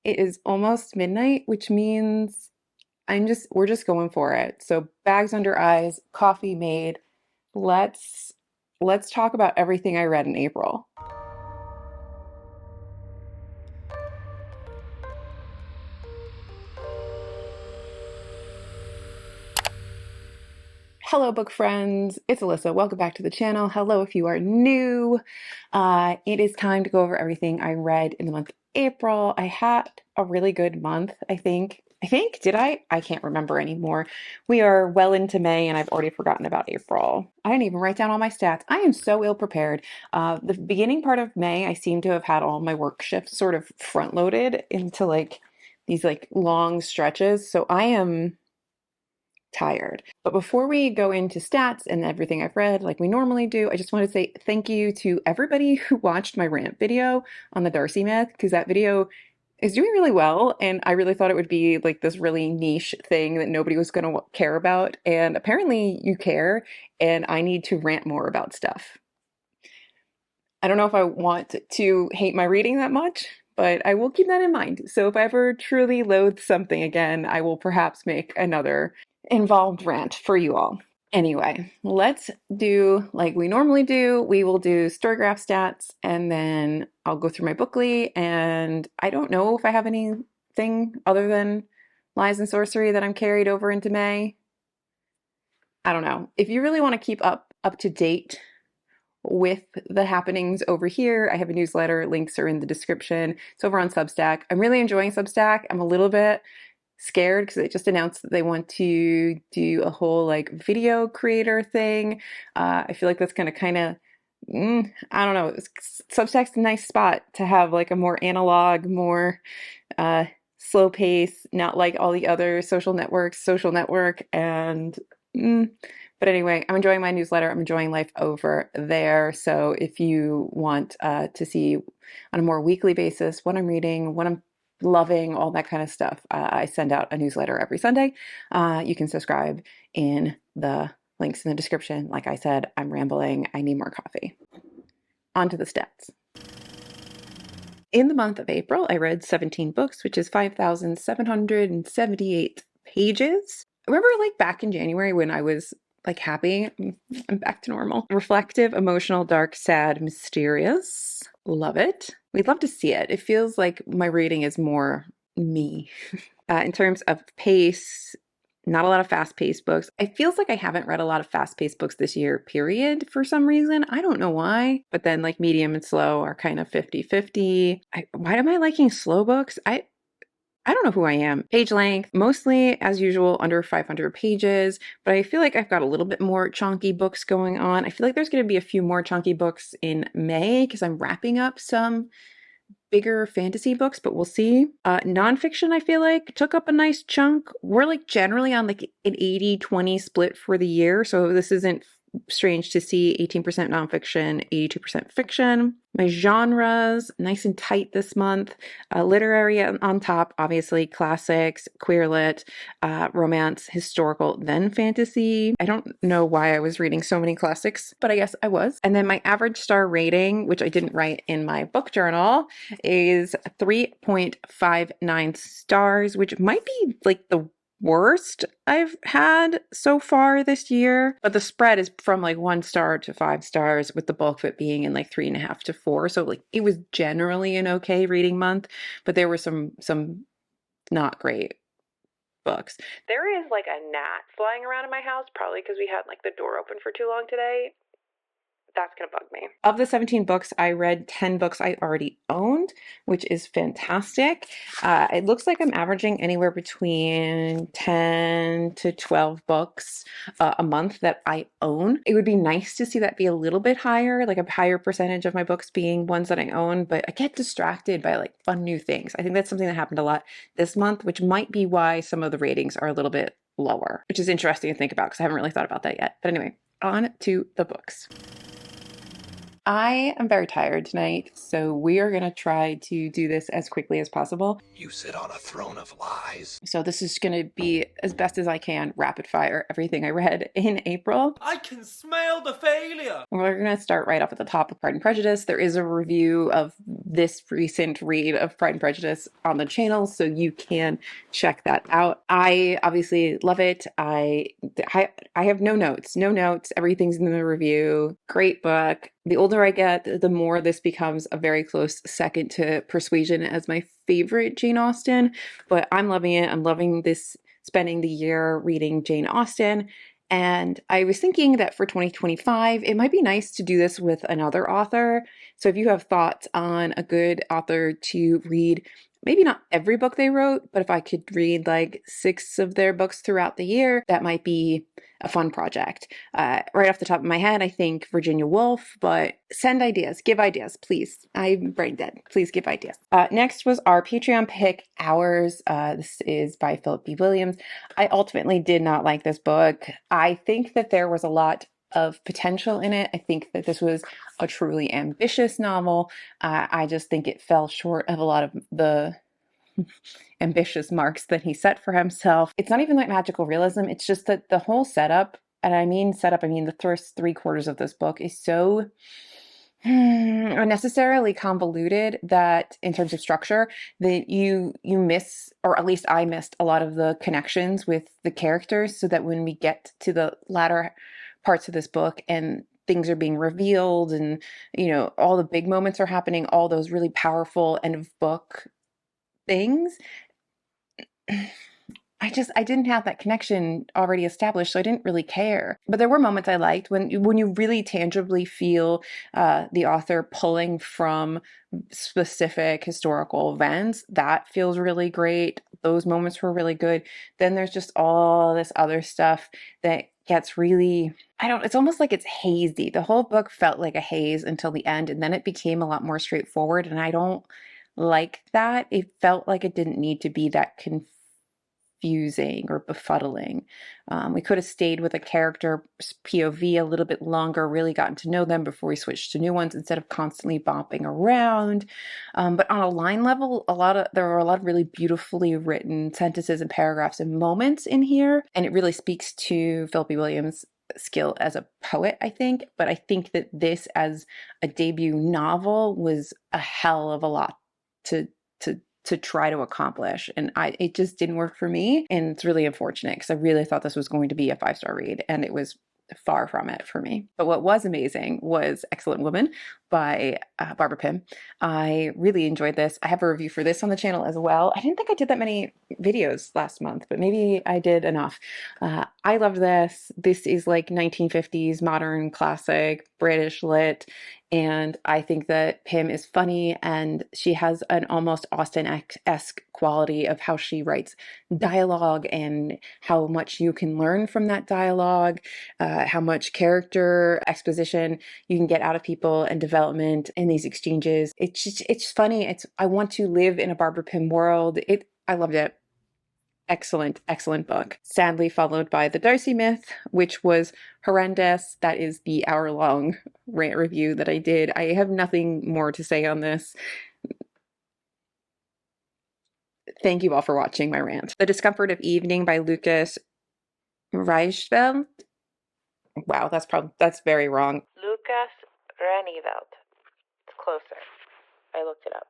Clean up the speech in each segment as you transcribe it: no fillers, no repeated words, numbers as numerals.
It is almost midnight, which means we're just going for it. So bags under eyes, coffee made. Let's let's talk about everything I read in April. Hello, book friends. It's Alyssa. Welcome back to the channel. Hello, if you are new. It is time to go over everything I read in the month of April. I had a really good month, I think. Did I? I can't remember anymore. We are well into May and I've already forgotten about April. I didn't even write down all my stats. I am so ill prepared. The beginning part of May, I seem to have had all my work shifts sort of front loaded into like these like long stretches. So I am tired. But before we go into stats and everything I've read, like we normally do, I just want to say thank you to everybody who watched my rant video on the Darcy myth, because that video is doing really well. And I really thought it would be like this really niche thing that nobody was going to care about. And apparently you care, and I need to rant more about stuff. I don't know if I want to hate my reading that much, but I will keep that in mind. So if I ever truly loathe something again, I will perhaps make another involved rant for you all. Anyway, let's do like we normally do. We will do Storygraph stats, and then I'll go through my bookly. And I don't know if I have anything other than Lies and Sorcery that I'm carried over into May. I don't know. If you really want to keep up to date with the happenings over here, I have a newsletter. Links are in the description. It's over on Substack. I'm really enjoying Substack. I'm a little bit scared because they just announced that they want to do a whole like video creator thing. I feel like that's going to kind of, I don't know. Substack's a nice spot to have like a more analog, more slow pace, not like all the other social network. And, but anyway, I'm enjoying my newsletter. I'm enjoying life over there. So if you want to see on a more weekly basis what I'm reading, what I'm loving, all that kind of stuff, I send out a newsletter every Sunday. You can subscribe in the links in the description. Like I said, I'm rambling. I need more coffee. On to the stats. In the month of April, I read 17 books, which is 5,778 pages. Remember like back in January when I was like happy? I'm back to normal. Reflective, emotional, dark, sad, mysterious. Love it. We'd love to see it. It feels like my reading is more me. In terms of pace, not a lot of fast-paced books. It feels like I haven't read a lot of fast-paced books this year, period, for some reason. I don't know why. But then like medium and slow are kind of 50-50. Why am I liking slow books? I don't know who I am. Page length, mostly as usual, under 500 pages, but I feel like I've got a little bit more chunky books going on. I feel like there's going to be a few more chunky books in May because I'm wrapping up some bigger fantasy books, but we'll see. Nonfiction, I feel like, took up a nice chunk. We're like generally on like an 80-20 split for the year, so this isn't strange to see. 18% nonfiction, 82% fiction. My genres, nice and tight this month. Literary on top, obviously, classics, queer lit, romance, historical, then fantasy. I don't know why I was reading so many classics, but I guess I was. And then my average star rating, which I didn't write in my book journal, is 3.59 stars, which might be like the worst I've had so far this year, but the spread is from like 1 star to 5 stars, with the bulk of it being in like 3.5 to 4. So like it was generally an okay reading month, but there were some not great books. There is like a gnat flying around in my house, probably because we had like the door open for too long today. That's going to bug me. Of the 17 books, I read 10 books I already owned, which is fantastic. It looks like I'm averaging anywhere between 10 to 12 books a month that I own. It would be nice to see that be a little bit higher, like a higher percentage of my books being ones that I own, but I get distracted by like fun new things. I think that's something that happened a lot this month, which might be why some of the ratings are a little bit lower, which is interesting to think about because I haven't really thought about that yet. But anyway, on to the books. I am very tired tonight, so we are going to try to do this as quickly as possible. You sit on a throne of lies. So this is going to be, as best as I can, rapid fire everything I read in April. I can smell the failure. We're going to start right off at the top with Pride and Prejudice. There is a review of this recent read of Pride and Prejudice on the channel, so you can check that out. I obviously love it. I have no notes. Everything's in the review. Great book. The older I get, the more this becomes a very close second to Persuasion as my favorite Jane Austen, but I'm loving it. I'm loving this, spending the year reading Jane Austen. And I was thinking that for 2025, it might be nice to do this with another author. So if you have thoughts on a good author to read, maybe not every book they wrote, but if I could read like 6 of their books throughout the year, that might be a fun project. Right off the top of my head, I think Virginia Woolf, but send ideas, give ideas, please. I'm brain dead. Please give ideas. Next was our Patreon pick, Hours. This is by Philip B. Williams. I ultimately did not like this book. I think that there was a lot of potential in it. I think that this was a truly ambitious novel. I just think it fell short of a lot of the ambitious marks that he set for himself. It's not even like magical realism. It's just that the whole setup, and I mean setup, I mean the first 3/4 of this book is so unnecessarily convoluted that in terms of structure that you miss, or at least I missed, a lot of the connections with the characters, so that when we get to the latter parts of this book and things are being revealed and all the big moments are happening, all those really powerful end of book things, I didn't have that connection already established, so I didn't really care. But there were moments I liked when you really tangibly feel the author pulling from specific historical events. That feels really great. Those moments were really good. Then there's just all this other stuff that gets really, it's almost like it's hazy. The whole book felt like a haze until the end, and then it became a lot more straightforward, and I don't like that. It felt like it didn't need to be that confusing or befuddling. We could have stayed with a character POV a little bit longer, really gotten to know them before we switched to new ones instead of constantly bopping around. But on a line level, there are a lot of really beautifully written sentences and paragraphs and moments in here, and it really speaks to Philip B. Williams' skill as a poet, I think. But I think that this as a debut novel was a hell of a lot to try to accomplish, and it just didn't work for me, and it's really unfortunate because I really thought this was going to be a 5-star read, and it was far from it for me. But what was amazing was Excellent Woman by Barbara Pym. I really enjoyed this. I have a review for this on the channel as well. I didn't think I did that many videos last month, but maybe I did enough. I loved this. This is like 1950s modern classic British lit, and I think that Pym is funny, and she has an almost Austen-esque quality of how she writes dialogue and how much you can learn from that dialogue, how much character exposition you can get out of people and development in these exchanges. It's funny. I want to live in a Barbara Pym world. I loved it. Excellent book. Sadly followed by The Darcy Myth, which was horrendous. That is the hour-long rant review that I did. I have nothing more to say on this. Thank you all for watching my rant. The Discomfort of Evening by Lucas Reichsfeld. Wow, that's very wrong. Lucas Reniveld. It's closer. I looked it up.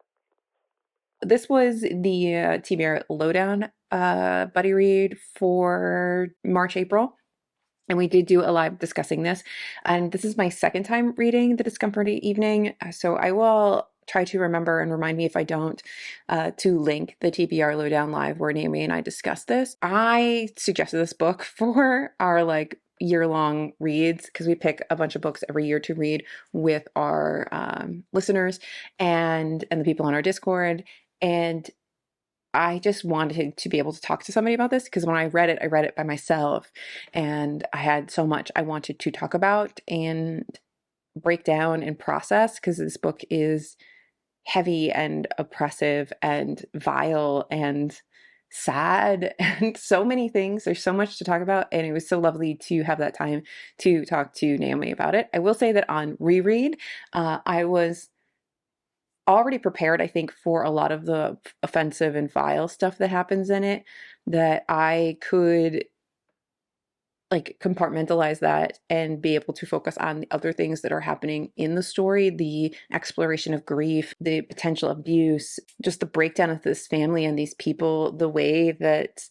This was the TBR Lowdown buddy read for March, April. And we did do a live discussing this. And this is my second time reading The Discomfort Evening. So I will try to remember and remind me if I don't to link the TBR Lowdown live where Naomi and I discussed this. I suggested this book for our year-long reads because we pick a bunch of books every year to read with our listeners and the people on our Discord. And I just wanted to be able to talk to somebody about this because when I read it by myself, and I had so much I wanted to talk about and break down and process because this book is heavy and oppressive and vile and sad and so many things. There's so much to talk about, and it was so lovely to have that time to talk to Naomi about it. I will say that on reread, I was already prepared, I think, for a lot of the offensive and vile stuff that happens in it, that I could like compartmentalize that and be able to focus on the other things that are happening in the story, the exploration of grief, the potential abuse, just the breakdown of this family and these people, the way that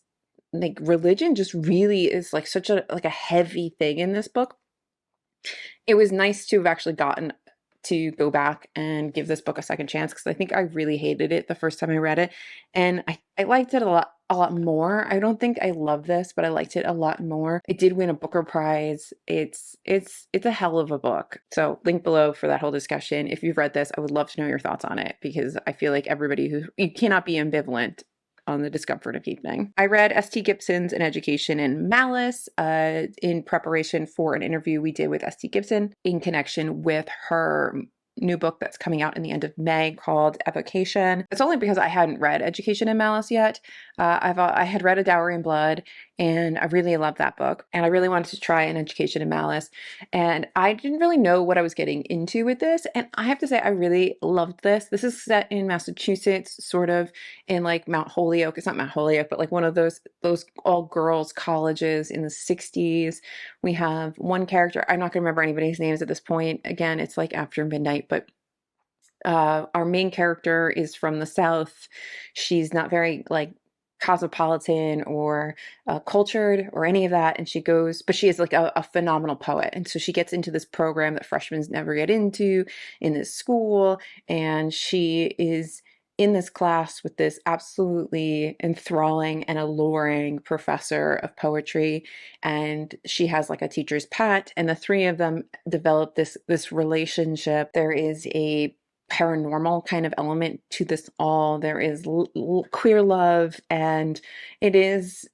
like religion just really is like such a like a heavy thing in this book. It was nice to have actually gotten to go back and give this book a second chance, because I think I really hated it the first time I read it, and I liked it a lot more. I don't think I love this, but I liked it a lot more. It did win a Booker Prize. It's a hell of a book. So link below for that whole discussion. If you've read this, I would love to know your thoughts on it, because I feel like everybody who you cannot be ambivalent on the discomfort of evening. I read S.T. Gibson's An Education in Malice in preparation for an interview we did with S.T. Gibson in connection with her new book that's coming out in the end of May called Evocation. It's only because I hadn't read Education in Malice yet. I had read A Dowry in Blood, and I really loved that book, and I really wanted to try An Education in Malice, and I didn't really know what I was getting into with this, and I have to say I really loved this. This is set in Massachusetts, sort of in like Mount Holyoke. It's not Mount Holyoke, but like one of those all girls colleges in the 60s. We have one character, I'm not going to remember anybody's names at this point. Again, it's like after midnight, but our main character is from the South. She's not very like cosmopolitan or cultured or any of that, and she goes, but she is like a phenomenal poet, and so she gets into this program that freshmen never get into in this school, and she is in this class with this absolutely enthralling and alluring professor of poetry, and she has like a teacher's pet, and the three of them develop this relationship. There is a paranormal kind of element to this all. There is queer love, and it is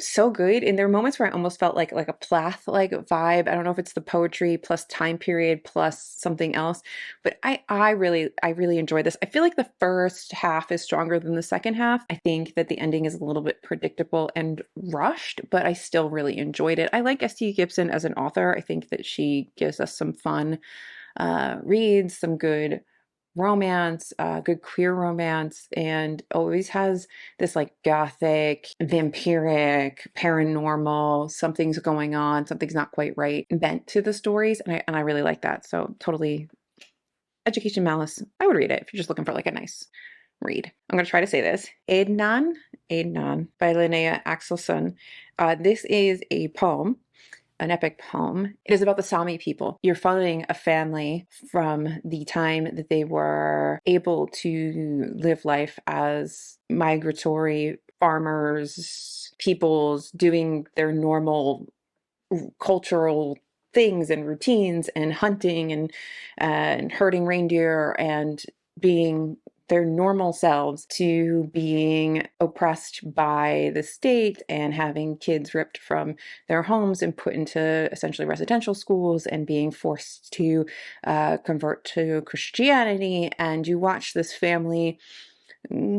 so good. And there are moments where I almost felt like a Plath like vibe. I don't know if it's the poetry plus time period plus something else, but I really enjoyed this. I feel like the first half is stronger than the second half. I think that the ending is a little bit predictable and rushed, but I still really enjoyed it. I like S.T. Gibson as an author. I think that she gives us some fun reads, some good romance, good queer romance, and always has this like gothic, vampiric, paranormal, something's going on, something's not quite right bent to the stories, and I really like that. So totally, Education Malice, I would read it if you're just looking for like a nice read. I'm going to try to say this. Eidnan by Linnea Axelsson. This is a poem, an epic poem. It is about the Sami people. You're following a family from the time that they were able to live life as migratory farmers, peoples doing their normal cultural things and routines and hunting and herding reindeer and being their normal selves, to being oppressed by the state and having kids ripped from their homes and put into essentially residential schools and being forced to convert to Christianity. And you watch this family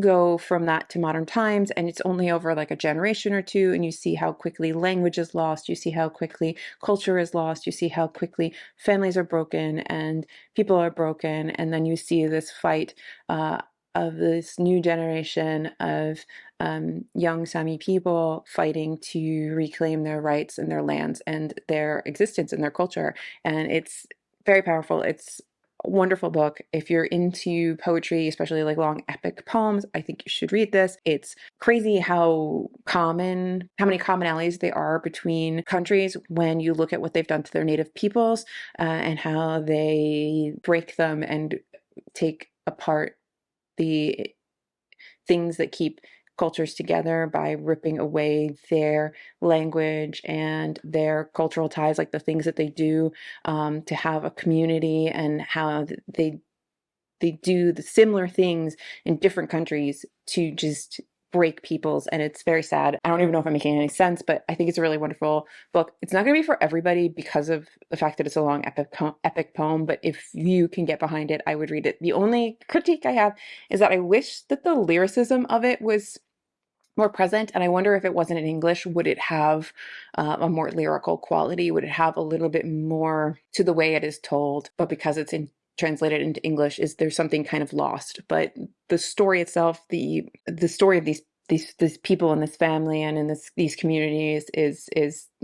go from that to modern times, and it's only over like a generation or two, and you see how quickly language is lost, you see how quickly culture is lost, you see how quickly families are broken and people are broken, and then you see this fight of this new generation of young Sami people fighting to reclaim their rights and their lands and their existence and their culture. And it's very powerful. It's wonderful book. If you're into poetry, especially like long epic poems, I think you should read this. It's crazy how many commonalities there are between countries when you look at what they've done to their native peoples, and how they break them and take apart the things that keep cultures together by ripping away their language and their cultural ties, like the things that they do to have a community, and how they do the similar things in different countries to just break peoples. And it's very sad. I don't even know if I'm making any sense, but I think it's a really wonderful book. It's not going to be for everybody because of the fact that it's a long epic poem, but if you can get behind it, I would read it. The only critique I have is that I wish that the lyricism of it was more present. And I wonder if it wasn't in English, would it have a more lyrical quality? Would it have a little bit more to the way it is told? But because it's translated into English, is there something kind of lost? But the story itself, the story of these people in this family and in these communities is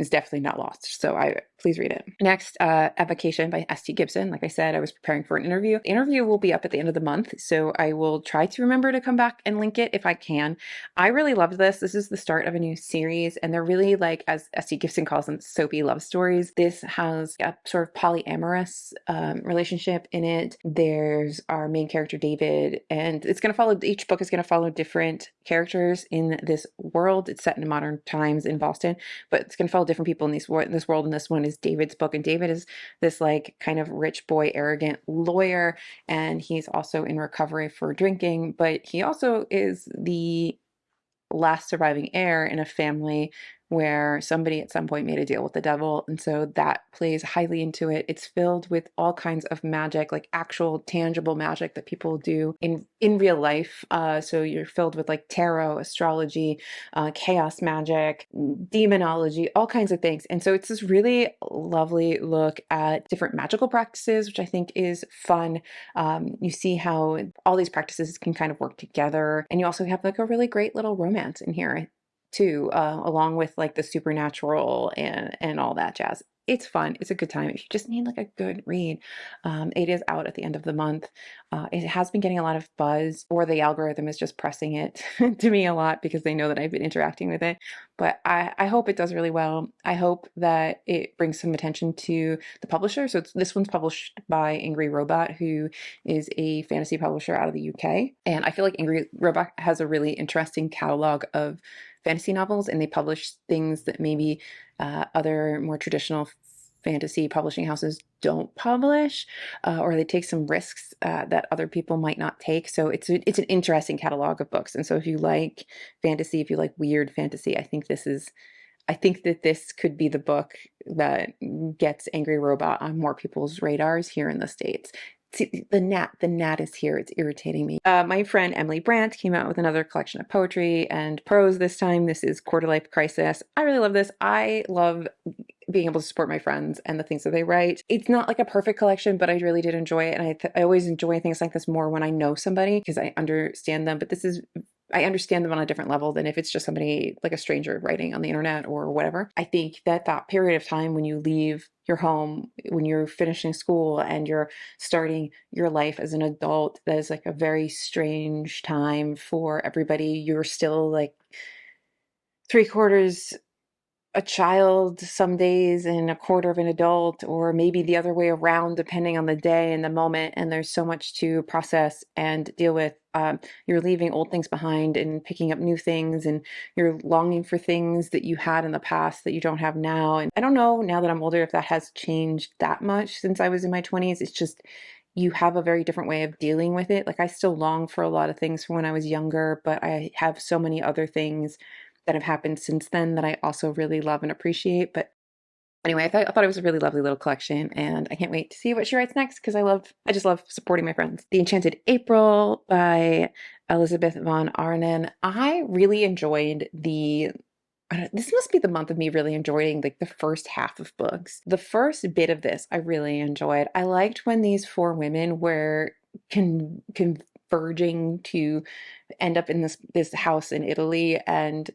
definitely not lost. So I please read it. Next, Avocation by S.T. Gibson. Like I said, I was preparing for an interview. The interview will be up at the end of the month, so I will try to remember to come back and link it if I can. I really loved this. This is the start of a new series, and they're really, like, as S.T. Gibson calls them, soapy love stories. This has a sort of polyamorous relationship in it. There's our main character, David, and it's going to follow, each book is going to follow different characters in this world. It's set in modern times in Boston, but it's going to follow different people in this world. And this one is David's book. And David is this, like, kind of rich boy, arrogant lawyer. And he's also in recovery for drinking, but he also is the last surviving heir in a family where somebody at some point made a deal with the devil. And so that plays highly into it. It's filled with all kinds of magic, like actual tangible magic that people do in real life. So you're filled with, like, tarot, astrology, chaos magic, demonology, all kinds of things. And so it's this really lovely look at different magical practices, which I think is fun. You see how all these practices can kind of work together. And you also have, like, a really great little romance in here too, along with, like, the supernatural and all that jazz. It's fun. It's a good time. If you just need, like, a good read, it is out at the end of the month. It has been getting a lot of buzz, or the algorithm is just pressing it to me a lot because they know that I've been interacting with it. But I hope it does really well. I hope that it brings some attention to the publisher. So this one's published by Angry Robot, who is a fantasy publisher out of the UK. And I feel like Angry Robot has a really interesting catalog of fantasy novels, and they publish things that maybe other more traditional fantasy publishing houses don't publish, or they take some risks that other people might not take. So it's an interesting catalog of books. And so if you like fantasy, if you like weird fantasy, I think that this could be the book that gets Angry Robot on more people's radars here in the States. See, the gnat is here. It's irritating me. My friend Emily Brandt came out with another collection of poetry and prose this time. This is Quarter Life Crisis. I really love this. I love being able to support my friends and the things that they write. It's not like a perfect collection, but I really did enjoy it. And I always enjoy things like this more when I know somebody because I understand them. But I understand them on a different level than if it's just somebody, like a stranger, writing on the internet or whatever. I think that period of time when you leave your home, when you're finishing school and you're starting your life as an adult, that is, like, a very strange time for everybody. You're still, like, three quarters a child some days and a quarter of an adult, or maybe the other way around, depending on the day and the moment. And there's so much to process and deal with. You're leaving old things behind and picking up new things, and you're longing for things that you had in the past that you don't have now. And I don't know, now that I'm older, if that has changed that much since I was in my 20s. It's just, you have a very different way of dealing with it. Like, I still long for a lot of things from when I was younger, but I have so many other things that have happened since then that I also really love and appreciate. But anyway, I thought it was a really lovely little collection, and I can't wait to see what she writes next because I just love supporting my friends. The Enchanted April by Elizabeth von Arnen. I really enjoyed this must be the month of me really enjoying, like, the first half of books. The first bit of this I really enjoyed. I liked when these four women were converging to end up in this house in Italy and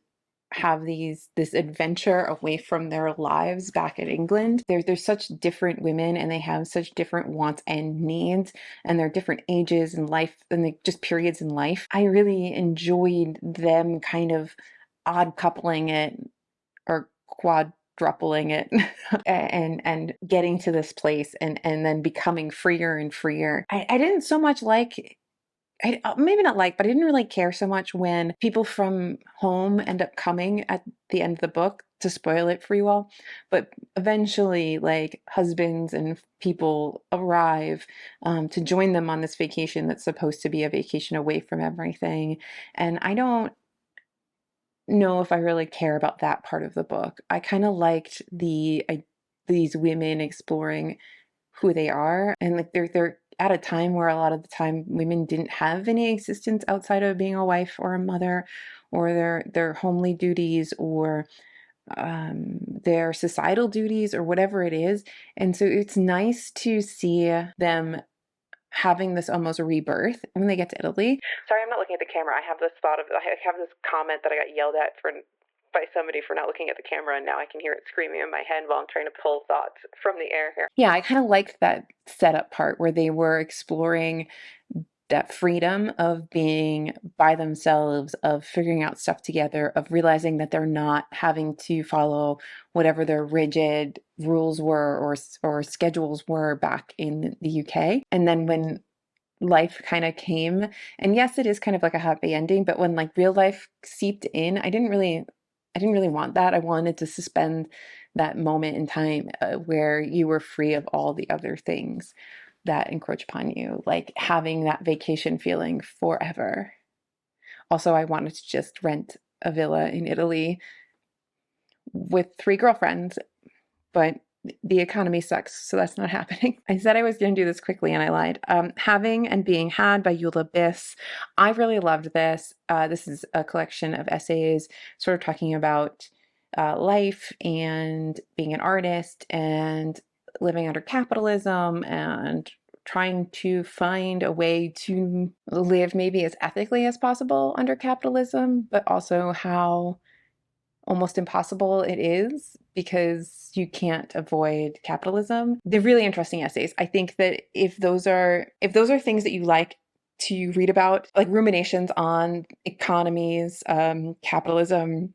have this adventure away from their lives back in England. They're such different women, and they have such different wants and needs, and they're different ages in life, and they just periods in life. I really enjoyed them kind of odd coupling it, or quadrupling it, and getting to this place, and then becoming freer and freer. I didn't so much like, maybe not like, but I didn't really care so much when people from home end up coming at the end of the book, to spoil it for you all. But eventually, like, husbands and people arrive to join them on this vacation that's supposed to be a vacation away from everything. And I don't know if I really care about that part of the book. I kind of liked these women exploring who they are, and, like, they're at a time where a lot of the time women didn't have any existence outside of being a wife or a mother or their homely duties, or their societal duties, or whatever it is. And so it's nice to see them having this almost rebirth when they get to Italy. Sorry, I'm not looking at the camera. I have this comment that I got yelled at by somebody for not looking at the camera, and now I can hear it screaming in my head while I'm trying to pull thoughts from the air here. Yeah, I kind of liked that setup part where they were exploring that freedom of being by themselves, of figuring out stuff together, of realizing that they're not having to follow whatever their rigid rules were or schedules were back in the UK. And then when life kind of came, and yes, it is kind of like a happy ending, but when like real life seeped in, I didn't really want that. I wanted to suspend that moment in time where you were free of all the other things that encroach upon you, like having that vacation feeling forever. Also, I wanted to just rent a villa in Italy with 3 girlfriends, but the economy sucks, so that's not happening. I said I was going to do this quickly, and I lied. Having and Being Had by Eula Biss. I really loved this. This is a collection of essays sort of talking about life and being an artist and living under capitalism and trying to find a way to live maybe as ethically as possible under capitalism, but also how almost impossible it is because you can't avoid capitalism. They're really interesting essays. I think that if those are things that you like to read about, like ruminations on economies, capitalism,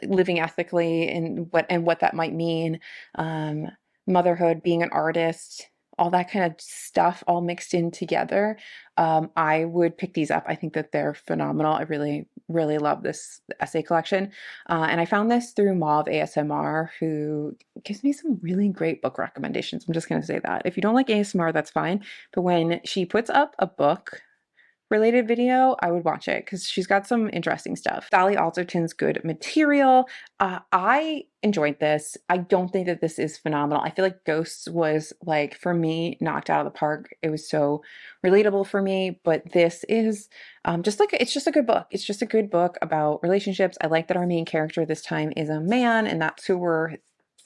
living ethically, and what that might mean, um, motherhood, being an artist, all that kind of stuff all mixed in together. I would pick these up. I think that they're phenomenal. I really, really love this essay collection. And I found this through Mauve ASMR, who gives me some really great book recommendations. I'm just going to say that. If you don't like ASMR, that's fine. But when she puts up a book related video, I would watch it because she's got some interesting stuff. Sally Alderton's Good Material. I enjoyed this. I don't think that this is phenomenal. I feel like Ghosts was, like, for me, knocked out of the park. It was so relatable for me, but this is it's just a good book. It's just a good book about relationships. I like that our main character this time is a man, and that's who we're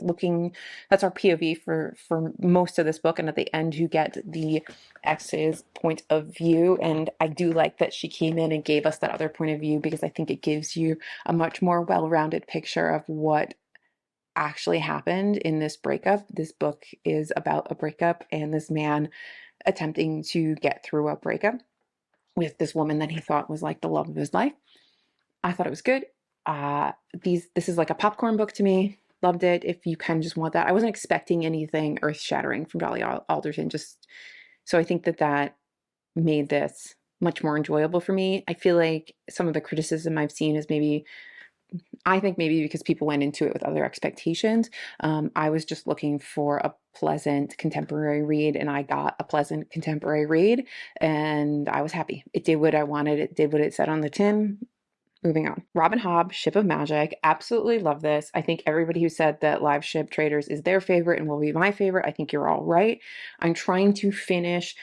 looking, that's our POV for most of this book, and at the end you get the ex's point of view. And I do like that she came in and gave us that other point of view, because I think it gives you a much more well-rounded picture of what actually happened in this breakup. This book is about a breakup and this man attempting to get through a breakup with this woman that he thought was like the love of his life. I thought it was good. This is like a popcorn book to me. Loved it. If you kind of just want that, I wasn't expecting anything earth shattering from Dolly Alderton. Just so I think that that made this much more enjoyable for me. I feel like some of the criticism I've seen is maybe, I think maybe because people went into it with other expectations. I was just looking for a pleasant contemporary read, and I got a pleasant contemporary read, and I was happy. It did what I wanted. It did what it said on the tin. Moving on. Robin Hobb, Ship of Magic. Absolutely love this. I think everybody who said that Live Ship Traders is their favorite and will be my favorite, I think you're all right. I'm trying to finish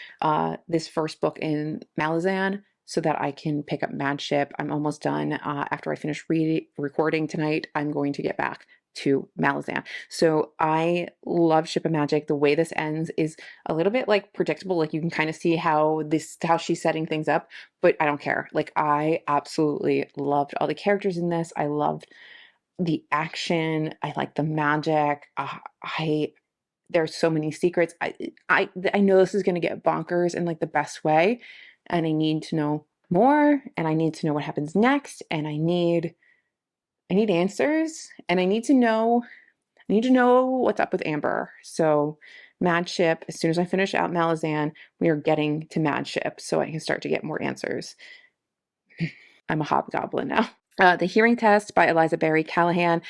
this first book in Malazan so that I can pick up Mad Ship. I'm almost done. After I finish recording tonight, I'm going to get back to Malazan. So I love Ship of Magic. The way this ends is a little bit like predictable. Like you can kind of see how she's setting things up, but I don't care. Like I absolutely loved all the characters in this. I loved the action. I like the magic. There's so many secrets. I know this is going to get bonkers in like the best way, and I need to know more, and I need to know what happens next, and I need answers, and I need to know what's up with Amber. So Mad Ship, as soon as I finish out Malazan, we are getting to Mad Ship so I can start to get more answers. I'm a hobgoblin now. The Hearing Test by Eliza Barry Callahan.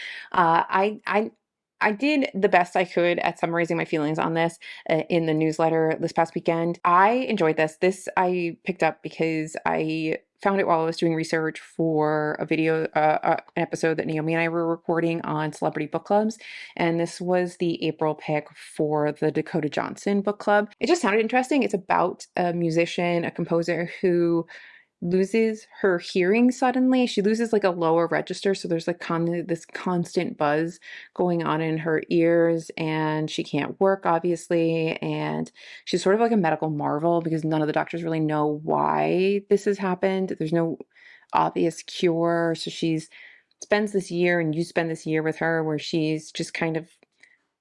I did the best I could at summarizing my feelings on this in the newsletter this past weekend. I enjoyed this. This I picked up because I found it while I was doing research for a video, an episode that Naomi and I were recording on celebrity book clubs. And this was the April pick for the Dakota Johnson book club. It just sounded interesting. It's about a musician, a composer who loses her hearing suddenly. She loses like a lower register, so there's like this constant buzz going on in her ears, and she can't work obviously, and she's sort of like a medical marvel because none of the doctors really know why this has happened. There's no obvious cure, so she's spends this year, and you spend this year with her where she's just kind of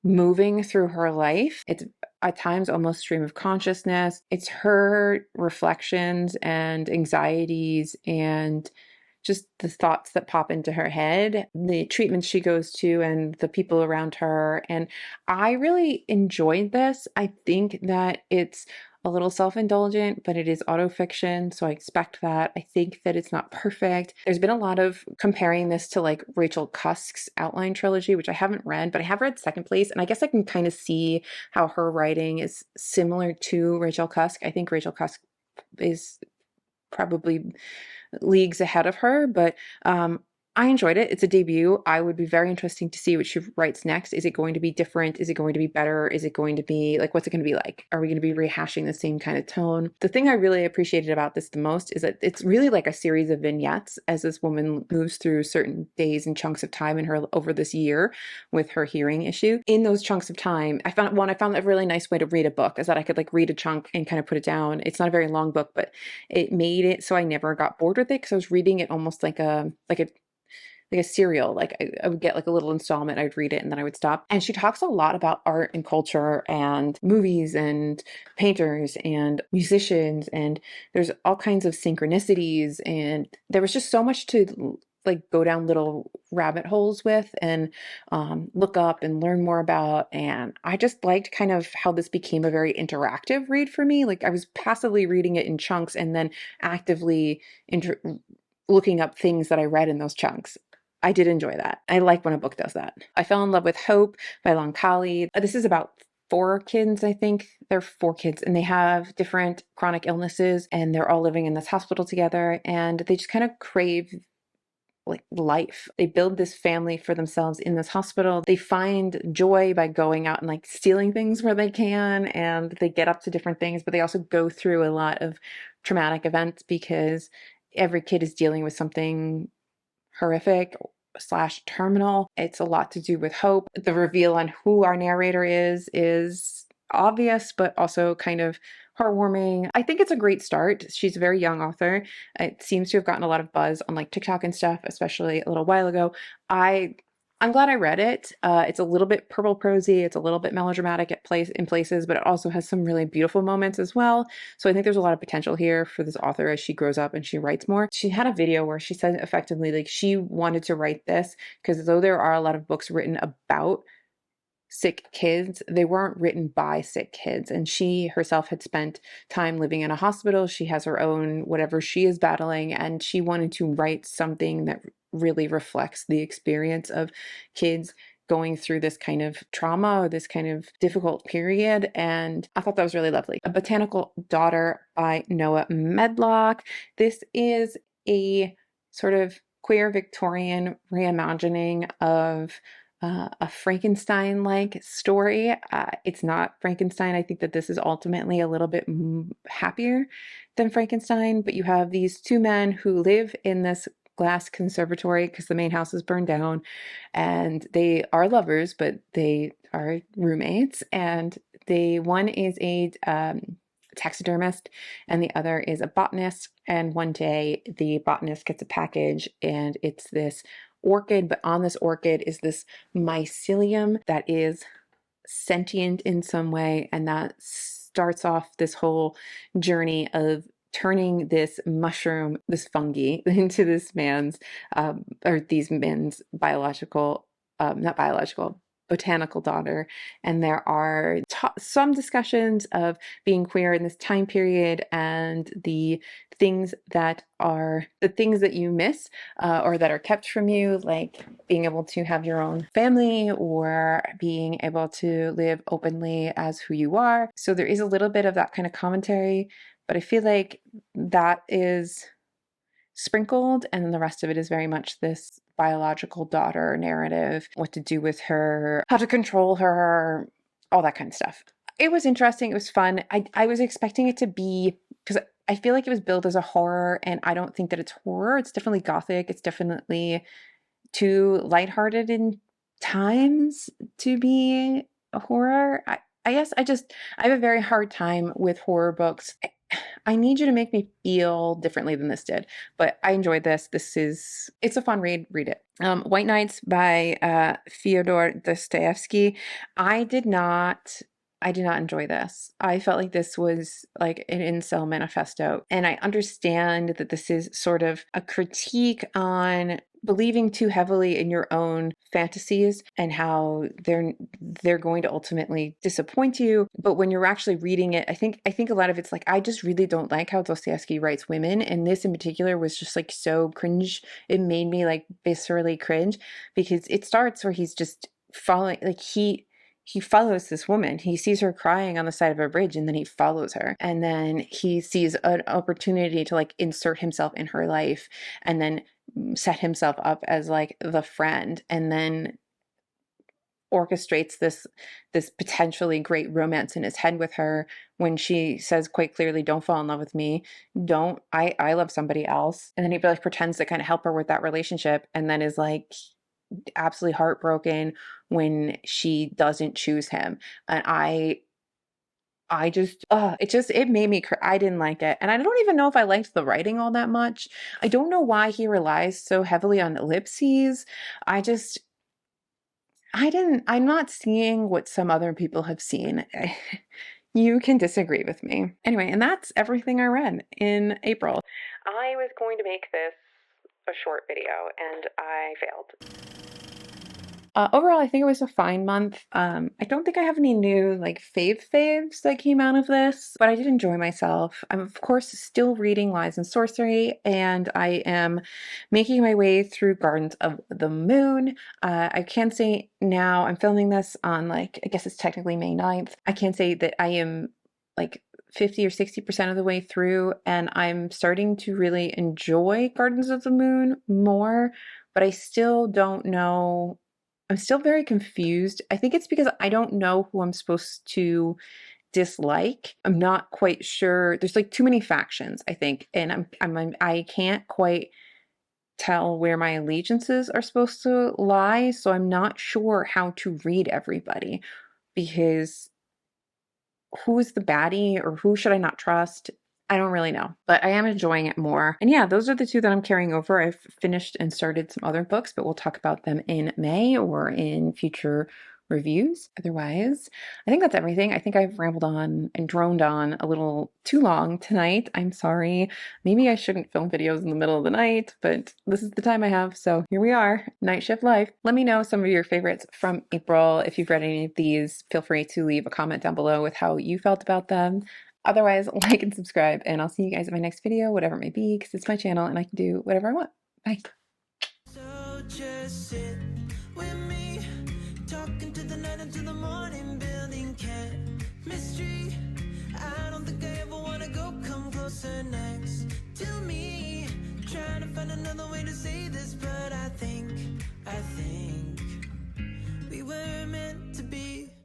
moving through her life. It's at times almost stream of consciousness. It's her reflections and anxieties and just the thoughts that pop into her head, the treatments she goes to, and the people around her. And I really enjoyed this. I think that it's a little self-indulgent, but it is autofiction, so I expect that. I think that it's not perfect. There's been a lot of comparing this to like Rachel Cusk's Outline trilogy, which I haven't read, but I have read Second Place, and I guess I can kind of see how her writing is similar to Rachel Cusk. I think Rachel Cusk is probably leagues ahead of her, but I enjoyed it. It's a debut. I would be very interesting to see what she writes next. Is it going to be different? Is it going to be better? Is it going to be like, what's it going to be like? Are we going to be rehashing the same kind of tone? The thing I really appreciated about this the most is that it's really like a series of vignettes as this woman moves through certain days and chunks of time in her over this year with her hearing issue. In those chunks of time, I found a really nice way to read a book is that I could like read a chunk and kind of put it down. It's not a very long book, but it made it so I never got bored with it because I was reading it almost like a serial. Like I would get like a little installment, I'd read it and then I would stop. And she talks a lot about art and culture and movies and painters and musicians, and there's all kinds of synchronicities, and there was just so much to like go down little rabbit holes with and look up and learn more about. And I just liked kind of how this became a very interactive read for me. Like I was passively reading it in chunks and then actively looking up things that I read in those chunks. I did enjoy that. I like when a book does that. I fell in love with Hope by Lonkali. This is about four kids, I think. They're four kids, and they have different chronic illnesses, and they're all living in this hospital together, and they just kind of crave like life. They build this family for themselves in this hospital. They find joy by going out and like stealing things where they can, and they get up to different things, but they also go through a lot of traumatic events because every kid is dealing with something horrific slash terminal. It's a lot to do with hope. The reveal on who our narrator is obvious, but also kind of heartwarming. I think it's a great start. She's a very young author. It seems to have gotten a lot of buzz on like TikTok and stuff, especially a little while ago. I'm glad I read it. It's a little bit purple prosy. It's a little bit melodramatic in places, but it also has some really beautiful moments as well. So I think there's a lot of potential here for this author as she grows up and she writes more. She had a video where she said effectively like she wanted to write this because though there are a lot of books written about sick kids, they weren't written by sick kids, and she herself had spent time living in a hospital. She has her own whatever she is battling, and she wanted to write something that really reflects the experience of kids going through this kind of trauma or this kind of difficult period. And I thought that was really lovely. A Botanical Daughter by Noah Medlock. This is a sort of queer Victorian reimagining of a Frankenstein-like story. It's not Frankenstein. I think that this is ultimately a little bit happier than Frankenstein, but you have these two men who live in this glass conservatory because the main house is burned down, and they are lovers, but they are roommates, and one is a taxidermist and the other is a botanist. And one day the botanist gets a package and it's this orchid, but on this orchid is this mycelium that is sentient in some way, and that starts off this whole journey of turning this mushroom, this fungi, into this man's or these men's biological, not biological, botanical daughter. And there are some discussions of being queer in this time period and the things that you miss or that are kept from you, like being able to have your own family or being able to live openly as who you are. So there is a little bit of that kind of commentary, but I feel like that is sprinkled, and then the rest of it is very much this biological daughter narrative, what to do with her, how to control her, all that kind of stuff. It was interesting. It was fun. I was expecting it to be, because I feel like it was billed as a horror, and I don't think that it's horror. It's definitely gothic. It's definitely too lighthearted in times to be a horror. I guess I have a very hard time with horror books. I need you to make me feel differently than this did, but I enjoyed this. It's a fun read. Read it. White Nights by Fyodor Dostoevsky. I did not. I did not enjoy this. I felt like this was like an incel manifesto. And I understand that this is sort of a critique on believing too heavily in your own fantasies and how they're going to ultimately disappoint you. But when you're actually reading it, I think a lot of it's like, I just really don't like how Dostoevsky writes women. And this in particular was just like so cringe. It made me like viscerally cringe, because it starts where he's just following, like he follows this woman. He sees her crying on the side of a bridge, and then he follows her. And then he sees an opportunity to like insert himself in her life, and then set himself up as like the friend, and then orchestrates this potentially great romance in his head with her, when she says quite clearly, don't fall in love with me, don't I love somebody else. And then he like pretends to kind of help her with that relationship, and then is like absolutely heartbroken when she doesn't choose him. And it made me I didn't like it. And I don't even know if I liked the writing all that much. I don't know why he relies so heavily on ellipses. I'm not seeing what some other people have seen. You can disagree with me. Anyway, and that's everything I read in April. I was going to make this a short video, and I failed. Overall, I think it was a fine month. I don't think I have any new like faves that came out of this, but I did enjoy myself. I'm of course still reading Lies and Sorcery, and I am making my way through Gardens of the Moon. I can say now I'm filming this on like, I guess it's technically May 9th. I can say that I am like 50 or 60% of the way through, and I'm starting to really enjoy Gardens of the Moon more, but I still don't know. I'm still very confused. I think it's because I don't know who I'm supposed to dislike. I'm not quite sure. There's like too many factions, I think, and I can't quite tell where my allegiances are supposed to lie, so I'm not sure how to read everybody, because who is the baddie or who should I not trust? I don't really know, but I am enjoying it more. And yeah, those are the two that I'm carrying over. I've finished and started some other books, but we'll talk about them in May or in future reviews. Otherwise, I think that's everything. I think I've rambled on and droned on a little too long tonight. I'm sorry. Maybe I shouldn't film videos in the middle of the night, but this is the time I have, so here we are. Night shift life. Let me know some of your favorites from April. If you've read any of these, feel free to leave a comment down below with how you felt about them. Otherwise, like and subscribe, and I'll see you guys in my next video, whatever it may be, because it's my channel and I can do whatever I want. Bye. So just sit with me, talking to the night until the morning, building chemistry. I don't think I ever wanna go come closer next to me. Trying to find another way to say this, but I think we were meant to be.